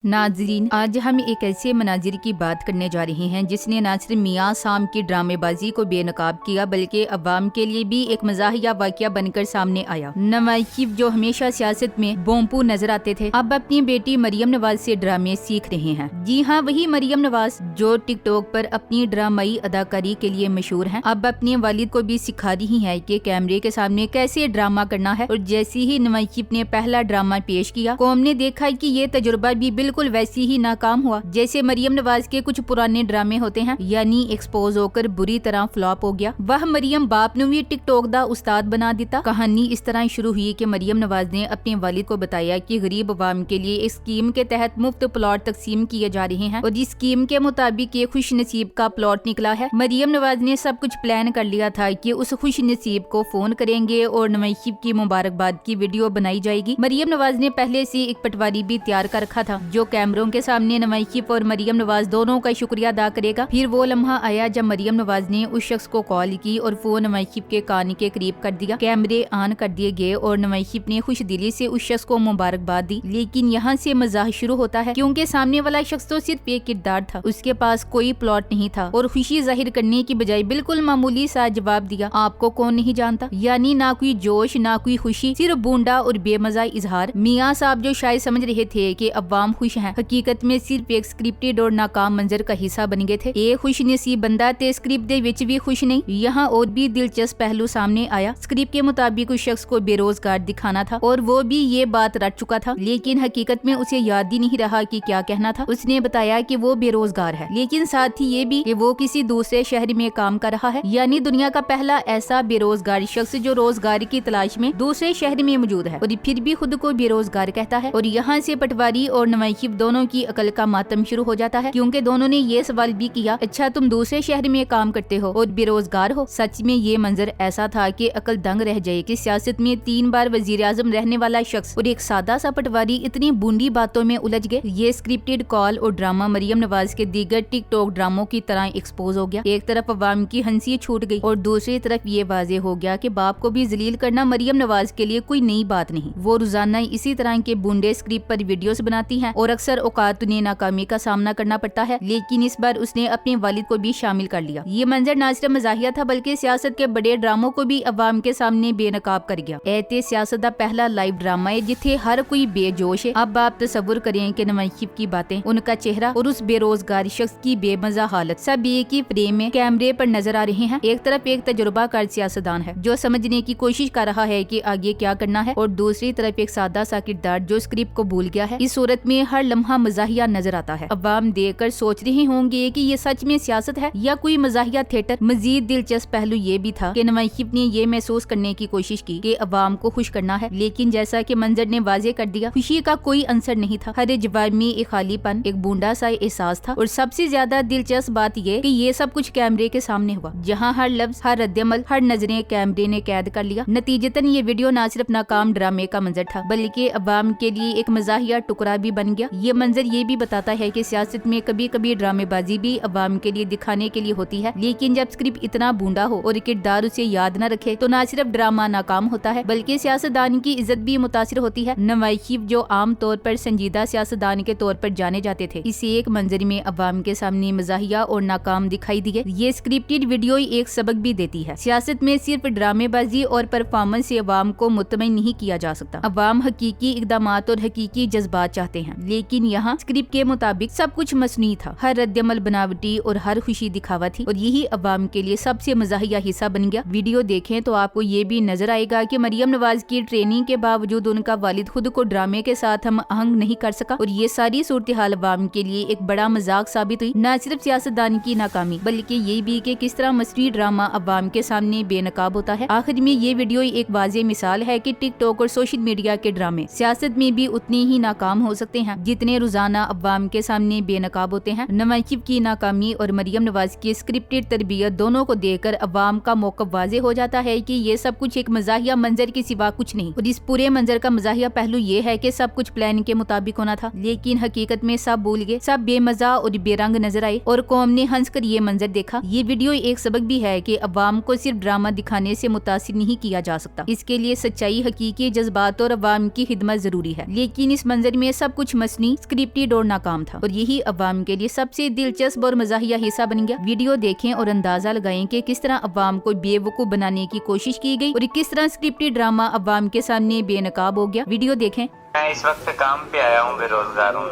नाज़रीन, आज हम एक ऐसे मनाजिर की बात करने जा रहे हैं जिसने न सिर्फ मियाँ साम की ड्रामेबाजी को बेनकाब किया बल्कि अवाम के लिए भी एक मज़ाहिया वाक़या बनकर सामने आया। नवाज शरीफ जो हमेशा सियासत में बोमपू नजर आते थे, अब अपनी बेटी मरियम नवाज से ड्रामे सीख रहे हैं। जी हाँ, वही मरियम नवाज जो टिकटॉक पर अपनी ड्रामाई अदाकारी के लिए मशहूर है, अब अपने वालिद को भी सिखा रही है कि कैमरे के सामने कैसे ड्रामा करना है। और जैसे ही नवाज शरीफ ने पहला ड्रामा पेश किया, कौम ने देखा कि ये तजुर्बा भी बिल्कुल वैसी ही नाकाम हुआ जैसे मरियम नवाज के कुछ पुराने ड्रामे होते हैं, यानी एक्सपोज होकर बुरी तरह फ्लॉप हो गया। वह मरियम बाप ने भी टिकटॉक दा उस्ताद बना दिता। कहानी इस तरह शुरू हुई कि मरियम नवाज ने अपने वालिद को बताया कि गरीब अवाम के लिए एक स्कीम के तहत मुफ्त प्लॉट तकसीम किए जा रहे हैं और इस स्कीम के मुताबिक ये खुश नसीब का प्लॉट निकला है। मरियम नवाज ने सब कुछ प्लान कर लिया था कि उस खुश नसीब को फोन करेंगे और नवाज शरीफ की मुबारकबाद की वीडियो बनाई जाएगी। मरियम नवाज ने पहले से एक पटवारी भी तैयार कर रखा था जो कैमरों के सामने नवाज शरीफ और मरियम नवाज दोनों का शुक्रिया अदा करेगा। फिर वो लम्हा आया जब मरियम नवाज ने उस शख्स को कॉल की और फोन नवाज शरीफ के कान के करीब कर दिया। कैमरे ऑन कर दिए गए और नवाज शरीफ ने खुश दिली से उस शख्स को मुबारकबाद दी। लेकिन यहाँ से मजाक शुरू होता है क्योंकि सामने वाला शख्स तो सिर्फ एक किरदार था, उसके पास कोई प्लॉट नहीं था और खुशी जाहिर करने की बजाय बिल्कुल मामूली सा जवाब दिया, आपको कौन नहीं जानता। यानी ना कोई जोश ना कोई खुशी, सिर्फ बूंदा और बेमजा इजहार। मियाँ साहब जो शायद समझ रहे थे कि अवाम खुश है, हकीकत में सिर्फ एक स्क्रिप्टेड और नाकाम मंजर का हिस्सा बन गए थे। एक खुश नसीब बंदा ते स्क्रिप्ट दे विच भी खुश नहीं। यहाँ और भी दिलचस्प पहलू सामने आया। स्क्रिप्ट के मुताबिक उस शख्स को बेरोजगार दिखाना था और वो भी ये बात रट चुका था, लेकिन हकीकत में उसे याद ही नहीं रहा कि क्या कहना था। उसने बताया कि वो बेरोजगार है, लेकिन साथ ही ये भी कि वो किसी दूसरे शहर में काम कर रहा है, यानी दुनिया का पहला ऐसा बेरोजगार शख्स जो रोजगार की तलाश में दूसरे शहर में मौजूद है और फिर भी खुद को बेरोजगार कहता है। और यहाँ से पटवारी और नवाज शरीफ दोनों की अकल का मातम शुरू हो जाता है क्योंकि दोनों ने ये सवाल भी किया, अच्छा तुम दूसरे शहर में काम करते हो और बेरोजगार हो। सच में ये मंजर ऐसा था कि अकल दंग रह जाए कि सियासत में 3 बार वजीर आजम रहने वाला शख्स और एक सादा सा पटवारी इतनी बूंदी बातों में उलझ गए। ये स्क्रिप्टेड कॉल और ड्रामा मरियम नवाज के दीगर टिकटॉक ड्रामों की तरह एक्सपोज हो गया। एक तरफ अवाम की हंसी छूट गई और दूसरी तरफ ये वाजे हो गया कि बाप को भी जलील करना मरियम नवाज के लिए कोई नई बात नहीं। वो रोजाना इसी तरह के बूंदे स्क्रिप्ट पर वीडियोस बनाती हैं और अक्सर औकात उन्हें नाकामी का सामना करना पड़ता है, लेकिन इस बार उसने अपने वालिद को भी शामिल कर लिया। ये मंजर न सिर्फ मजाहिया था बल्कि सियासत के बड़े ड्रामों को भी अवाम के सामने बेनकाब कर गया। ऐते सियासत का पहला लाइव ड्रामा है जिथे हर कोई बेजोश है। अब आप तसव्वुर करें कि नवाज शरीफ की बातें, उनका चेहरा और उस बेरोजगार शख्स की बेमजा हालत सब एक ही फ्रेम में कैमरे पर नजर आ रहे हैं। एक तरफ एक तजुर्बाकार सियासतदान है जो समझने की कोशिश कर रहा है कि आगे क्या करना है और दूसरी तरफ एक सादा सा किरदार जो स्क्रिप्ट को भूल गया है। इस सूरत में हर लम्हा मजाहिया नजर आता है। अवाम देखकर सोच रहे होंगे कि ये सच में सियासत है या कोई मजाहिया थिएटर। मजीद दिलचस्प पहलू ये भी था कि नवाज शरीफ ने ये महसूस करने की कोशिश की कि अवाम को खुश करना है, लेकिन जैसा कि मंजर ने वाजे कर दिया, खुशी का कोई अंसर नहीं था। हर जवाब में एक खालीपन, एक बूंदा सा एहसास था। और सबसे ज्यादा दिलचस्प बात ये कि ये सब कुछ कैमरे के सामने हुआ, जहाँ हर लफ्ज, हर रद्दअमल, हर नजरें कैमरे ने कैद कर लिया। नतीजतन ये वीडियो न सिर्फ नाकाम ड्रामे का मंजर था बल्कि अवाम के लिए एक मजाहिया टुकड़ा भी बन गया। ये मंजर ये भी बताता है कि सियासत में कभी कभी ड्रामेबाजी भी अवाम के लिए दिखाने के लिए होती है, लेकिन जब स्क्रिप्ट इतना बूंदा हो और किरदार उसे याद न रखे तो न सिर्फ ड्रामा नाकाम होता है बल्कि सियासतदान की इज्जत भी मुतासिर होती है। नवाज शरीफ जो आम तौर पर संजीदा सियासतदान के तौर पर जाने जाते थे, इस एक मंजर में अवाम के सामने मजाहिया और नाकाम दिखाई दिए। ये स्क्रिप्टेड वीडियो एक सबक भी देती है, सियासत में सिर्फ ड्रामेबाजी और परफॉर्मेंस से अवाम को मुतमईन नहीं किया जा सकता। अवाम हकीकी इकदामात और हकीकी जज्बात चाहते हैं, लेकिन यहाँ स्क्रिप्ट के मुताबिक सब कुछ मसनूई था। हर रद्दअमल बनावटी और हर खुशी दिखावा थी और यही अवाम के लिए सबसे मजाहिया हिस्सा बन गया। वीडियो देखें तो आपको ये भी नजर आएगा कि मरियम नवाज की ट्रेनिंग के बावजूद उनका वालिद खुद को ड्रामे के साथ हम आहंग नहीं कर सका और ये सारी सूरत हाल अवाम के लिए एक बड़ा मजाक साबित हुई। न सिर्फ सियासतदान की नाकामी बल्कि ये भी कि किस तरह मसनूई ड्रामा अवाम के सामने बेनकाब होता है। आखिर में ये वीडियो एक वाज़ेह मिसाल है कि टिकटॉक और सोशल मीडिया के ड्रामे सियासत में भी उतने ही नाकाम हो सकते हैं जितने रोजाना अवाम के सामने बेनकाब होते हैं। नवाज शरीफ की नाकामी और मरियम नवाज की स्क्रिप्टेड तरबियत दोनों को देखकर अवाम का मौक़िफ़ वाज़ेह हो जाता है कि ये सब कुछ एक मजाहिया मंजर के सिवा कुछ नहीं। और इस पूरे मंजर का मजाहिया पहलू ये है कि सब कुछ प्लान के मुताबिक होना था, लेकिन हकीकत में सब भूल गए, सब बेमजा और बेरंग नजर आए और कौम ने हंस कर ये मंजर देखा। ये वीडियो एक सबक भी है कि अवाम को सिर्फ ड्रामा दिखाने से मुतासिर नहीं किया जा सकता। इसके लिए सच्चाई, हकीकी जज्बात और अवाम की खिदमत जरूरी है, लेकिन इस मंजर में सब कुछ मसनी, स्क्रिप्टेड और नाकाम था और यही अवाम के लिए सबसे दिलचस्प और मज़ाहिया हिस्सा बन गया। वीडियो देखें और अंदाजा लगाएं कि किस तरह अवाम को बेवकूफ बनाने की कोशिश की गई और किस तरह स्क्रिप्टेड ड्रामा अवाम के सामने बेनकाब हो गया। वीडियो देखें। मैं इस वक्त काम पे आया हूँ, बेरोजगार हूँ।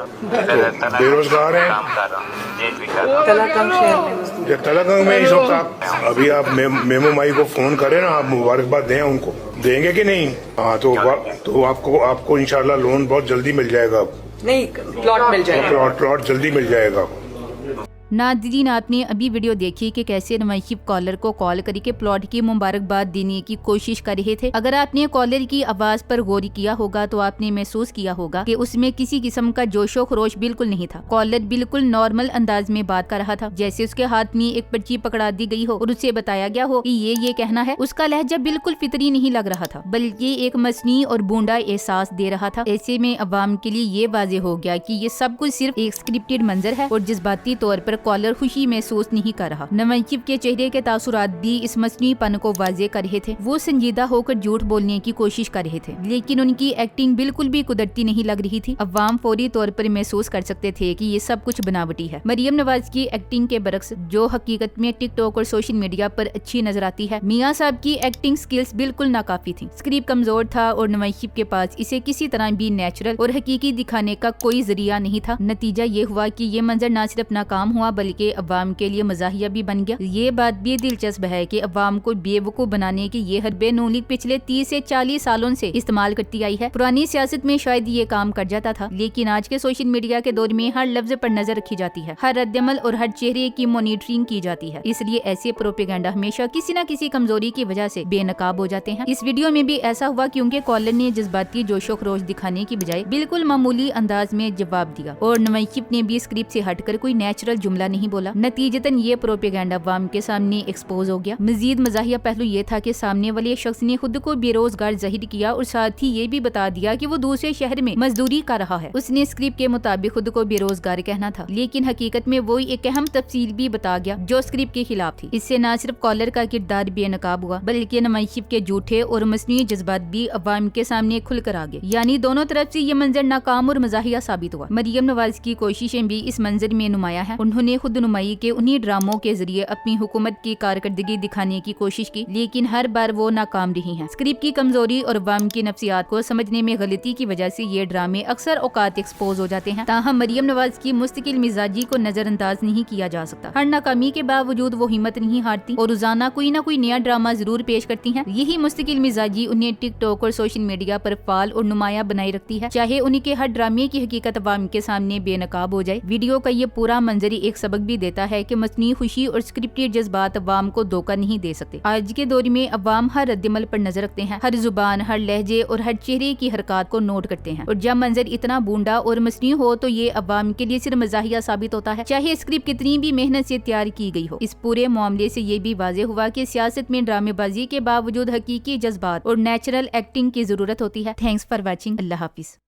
बेरोजगार है, काम कर रहा हूँ, जेल भी कर रहा हूँ। तलाकंग में इस वक्त आप अभी आप मेमो माई को फोन करें ना, आप मुबारकबाद दें उनको, देंगे कि नहीं? हाँ तो आपको इंशाल्लाह लोन बहुत जल्दी मिल जाएगा। नहीं, प्लॉट मिल जाएगा, प्लॉट जल्दी मिल जाएगा। नाज़रीन, आपने अभी वीडियो देखी कि कैसे नवाशिफ कॉलर को कॉल करके प्लॉट की मुबारकबाद देने की कोशिश कर रहे थे। अगर आपने कॉलर की आवाज पर गौर किया होगा तो आपने महसूस किया होगा कि उसमें किसी किस्म का जोशो खरोश बिल्कुल नहीं था। कॉलर बिल्कुल नॉर्मल अंदाज में बात कर रहा था, जैसे उसके हाथ में एक पर्ची पकड़ा दी गई हो और उसे बताया गया हो कि ये कहना है। उसका लहजा बिल्कुल फितरी नहीं लग रहा था, बल्कि एक मसनी और बूंदा एहसास दे रहा था। ऐसे में अवाम के लिए ये वाज़ेह हो गया कि ये सब कुछ सिर्फ एक स्क्रिप्टेड मंजर है और जज्बाती तौर पर कॉलर खुशी महसूस नहीं कर रहा। नवाशिफ के चेहरे के तासुरात भी इस मसनीपन को वाज़ेह कर रहे थे। वो संजीदा होकर झूठ बोलने की कोशिश कर रहे थे, लेकिन उनकी एक्टिंग बिल्कुल भी कुदरती नहीं लग रही थी। अवाम फौरी तौर पर महसूस कर सकते थे कि ये सब कुछ बनावटी है। मरियम नवाज की एक्टिंग के बरक्स, जो हकीकत में टिकटॉक और सोशल मीडिया पर अच्छी नजर आती है, मियां साहब की एक्टिंग स्किल्स बिल्कुल नाकाफी थी। स्क्रिप्ट कमजोर था और नवाशिफ के पास इसे किसी तरह भी नेचुरल और हकीकी दिखाने का कोई जरिया नहीं था। नतीजा ये हुआ कि ये मंजर न सिर्फ नाकाम हुआ बल्कि अवाम के लिए मजाहिया भी बन गया। ये बात भी दिलचस्प है कि अवाम को बेवकूफ बनाने की ये हरबे नून लीग पिछले 30 से 40 सालों से इस्तेमाल करती आई है। पुरानी सियासत में शायद ये काम कर जाता था, लेकिन आज के सोशल मीडिया के दौर में हर लफ्ज पर नजर रखी जाती है, हर रद्दमल और हर चेहरे की मॉनिटरिंग की जाती है। इसलिए ऐसे प्रोपेगेंडा हमेशा किसी न किसी कमजोरी की वजह से बेनकाब हो जाते हैं। इस वीडियो में भी ऐसा हुआ, क्योंकि कॉलर ने जज्बाती जोशो खरोश दिखाने की बजाय बिल्कुल मामूली अंदाज में जवाब दिया और नवाशिफ ने भी स्क्रिप्ट से हटकर कोई नेचुरल जुमला नहीं बोला। नतीजतन ये प्रोपेगेंडा अवाम के सामने एक्सपोज हो गया। मजीद मजाहिया पहलू ये था कि सामने वाले शख्स ने खुद को बेरोजगार जाहिर किया और साथ ही ये भी बता दिया कि वो दूसरे शहर में मजदूरी कर रहा है। उसने स्क्रिप्ट के मुताबिक खुद को बेरोजगार कहना था, लेकिन हकीकत में वो एक अहम तफसील भी बता गया जो स्क्रिप्ट के खिलाफ थी। इससे न सिर्फ कॉलर का किरदार बेनकाब हुआ, बल्कि नवाशिफ के झूठे और मसनूई जज्बात भी अवाम के सामने खुल कर आ गए। यानी दोनों तरफ से ये मंजर नाकाम और मजाहिया साबित हुआ। मरियम नवाज की कोशिशें भी इस मंजर में नुमाया है। उन्होंने खुद नुमाई के उन्हीं ड्रामों के जरिए अपनी हुकूमत की कारकर्दगी दिखाने की कोशिश की, लेकिन हर बार वो नाकाम रही हैं। स्क्रिप्ट की कमजोरी और अवाम की नफ्सियात को समझने में गलती की वजह से ये ड्रामे अक्सर औकात एक्सपोज हो जाते हैं। ताहम मरियम नवाज की मुस्तकिल मिजाजी को नजरअंदाज नहीं किया जा सकता। हर नाकामी के बावजूद वो हिम्मत नहीं हारती और रोजाना कोई ना कोई नया ड्रामा जरूर पेश करती हैं। यही मुस्तकिल मिजाजी उन्हें टिकटॉक और सोशल मीडिया पर फाल और नुमाया बनाए रखती है, चाहे उनके हर ड्रामे की हकीकत अवाम के सामने बेनकाब हो जाए। वीडियो का ये पूरा मंजर एक सबक भी देता है कि मसनी खुशी और स्क्रिप्टेड जज्बात अवाम को धोखा नहीं दे सकते। आज के दौर में अवाम हर रद्दमल पर नजर रखते हैं, हर जुबान, हर लहजे और हर चेहरे की हरकत को नोट करते हैं, और जब मंजर इतना बूंदा और मसनी हो तो ये अवाम के लिए सिर्फ मजाहिया साबित होता है, चाहे स्क्रिप्ट कितनी भी मेहनत से तैयार की गई हो। इस पूरे मामले से ये भी वाज़ेह हुआ कि सियासत में ड्रामेबाजी के बावजूद हकीकी जज्बात और नेचुरल एक्टिंग की जरूरत होती है। Thanks for watching. Allah Hafiz.